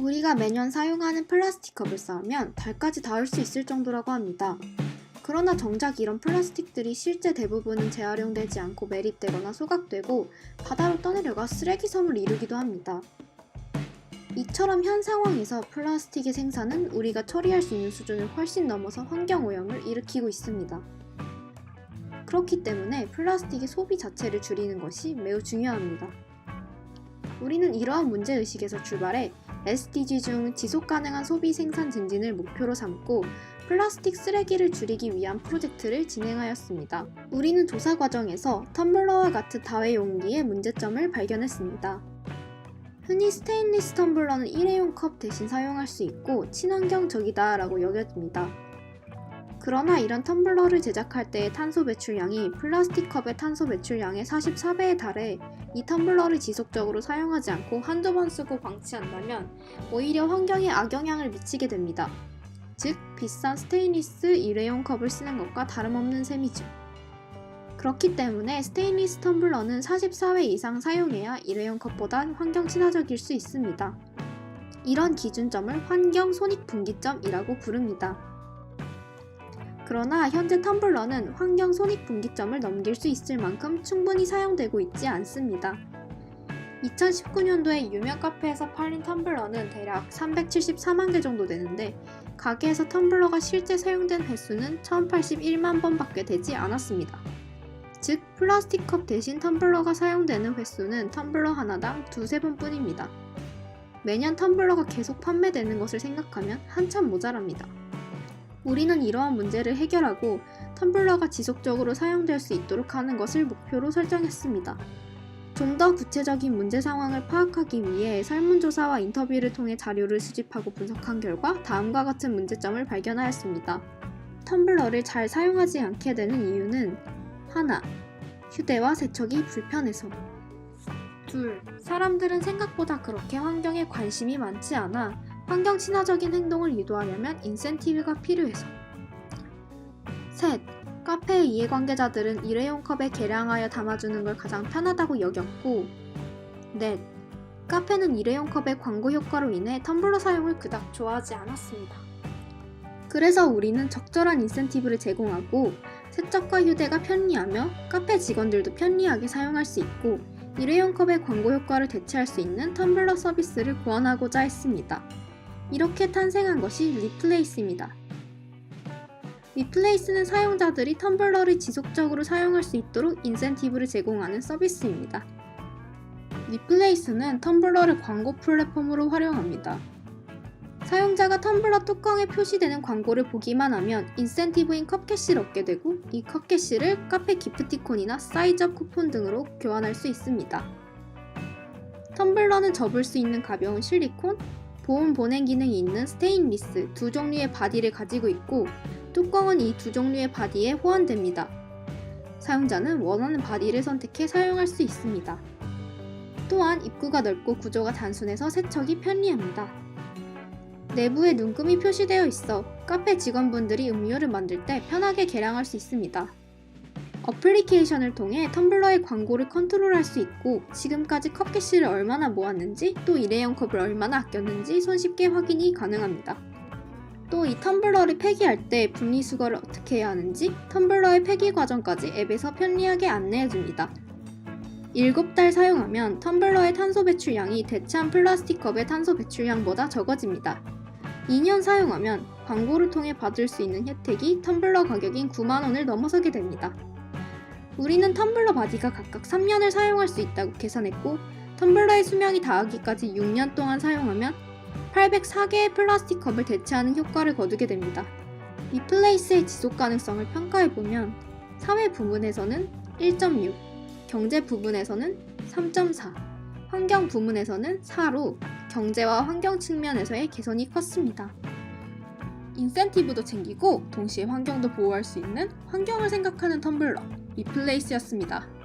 우리가 매년 사용하는 플라스틱 컵을 쌓으면 달까지 닿을 수 있을 정도라고 합니다. 그러나 정작 이런 플라스틱들이 실제 대부분은 재활용되지 않고 매립되거나 소각되고 바다로 떠내려가 쓰레기 섬을 이루기도 합니다. 이처럼 현 상황에서 플라스틱의 생산은 우리가 처리할 수 있는 수준을 훨씬 넘어서 환경오염을 일으키고 있습니다. 그렇기 때문에 플라스틱의 소비 자체를 줄이는 것이 매우 중요합니다. 우리는 이러한 문제의식에서 출발해 SDG 중 지속가능한 소비 생산 증진을 목표로 삼고 플라스틱 쓰레기를 줄이기 위한 프로젝트를 진행하였습니다. 우리는 조사 과정에서 텀블러와 같은 다회용기의 문제점을 발견했습니다. 흔히 스테인리스 텀블러는 일회용 컵 대신 사용할 수 있고 친환경적이다 라고 여겨집니다. 그러나 이런 텀블러를 제작할 때의 탄소 배출량이 플라스틱 컵의 탄소 배출량의 44배에 달해 이 텀블러를 지속적으로 사용하지 않고 한두 번 쓰고 방치한다면 오히려 환경에 악영향을 미치게 됩니다. 즉, 비싼 스테인리스 일회용 컵을 쓰는 것과 다름없는 셈이죠. 그렇기 때문에 스테인리스 텀블러는 44회 이상 사용해야 일회용 컵보다 환경 친화적일 수 있습니다. 이런 기준점을 환경 손익분기점이라고 부릅니다. 그러나 현재 텀블러는 환경 손익분기점을 넘길 수 있을 만큼 충분히 사용되고 있지 않습니다. 2019년도에 유명 카페에서 팔린 텀블러는 대략 374만 개 정도 되는데 가게에서 텀블러가 실제 사용된 횟수는 1081만 번밖에 되지 않았습니다. 즉, 플라스틱 컵 대신 텀블러가 사용되는 횟수는 텀블러 하나당 두세 번뿐입니다. 매년 텀블러가 계속 판매되는 것을 생각하면 한참 모자랍니다. 우리는 이러한 문제를 해결하고 텀블러가 지속적으로 사용될 수 있도록 하는 것을 목표로 설정했습니다. 좀 더 구체적인 문제 상황을 파악하기 위해 설문조사와 인터뷰를 통해 자료를 수집하고 분석한 결과 다음과 같은 문제점을 발견하였습니다. 텀블러를 잘 사용하지 않게 되는 이유는 하나, 휴대와 세척이 불편해서. 둘, 사람들은 생각보다 그렇게 환경에 관심이 많지 않아 환경 친화적인 행동을 유도하려면 인센티브가 필요해서. 셋, 카페의 이해관계자들은 일회용 컵에 계량하여 담아주는 걸 가장 편하다고 여겼고. 넷, 카페는 일회용 컵의 광고 효과로 인해 텀블러 사용을 그닥 좋아하지 않았습니다. 그래서 우리는 적절한 인센티브를 제공하고 세척과 휴대가 편리하며 카페 직원들도 편리하게 사용할 수 있고 일회용 컵의 광고 효과를 대체할 수 있는 텀블러 서비스를 고안하고자 했습니다. 이렇게 탄생한 것이 리플레이스입니다. 리플레이스는 사용자들이 텀블러를 지속적으로 사용할 수 있도록 인센티브를 제공하는 서비스입니다. 리플레이스는 텀블러를 광고 플랫폼으로 활용합니다. 사용자가 텀블러 뚜껑에 표시되는 광고를 보기만 하면 인센티브인 컵캐시를 얻게 되고 이 컵캐시를 카페 기프티콘이나 사이즈업 쿠폰 등으로 교환할 수 있습니다. 텀블러는 접을 수 있는 가벼운 실리콘, 보온 보냉 기능이 있는 스테인리스 두 종류의 바디를 가지고 있고 뚜껑은 이 두 종류의 바디에 호환됩니다. 사용자는 원하는 바디를 선택해 사용할 수 있습니다. 또한 입구가 넓고 구조가 단순해서 세척이 편리합니다. 내부에 눈금이 표시되어 있어 카페 직원분들이 음료를 만들 때 편하게 계량할 수 있습니다. 어플리케이션을 통해 텀블러의 광고를 컨트롤할 수 있고 지금까지 컵캐시를 얼마나 모았는지 또 일회용 컵을 얼마나 아꼈는지 손쉽게 확인이 가능합니다. 또 이 텀블러를 폐기할 때 분리수거를 어떻게 해야 하는지 텀블러의 폐기 과정까지 앱에서 편리하게 안내해줍니다. 7달 사용하면 텀블러의 탄소 배출량이 대체한 플라스틱 컵의 탄소 배출량보다 적어집니다. 2년 사용하면 광고를 통해 받을 수 있는 혜택이 텀블러 가격인 9만 원을 넘어서게 됩니다. 우리는 텀블러 바디가 각각 3년을 사용할 수 있다고 계산했고 텀블러의 수명이 다하기까지 6년 동안 사용하면 804개의 플라스틱 컵을 대체하는 효과를 거두게 됩니다. 리플레이스의 지속 가능성을 평가해보면 사회 부문에서는 1.6, 경제 부문에서는 3.4, 환경 부문에서는 4로 경제와 환경 측면에서의 개선이 컸습니다. 인센티브도 챙기고 동시에 환경도 보호할 수 있는 환경을 생각하는 텀블러 리플레이스였습니다.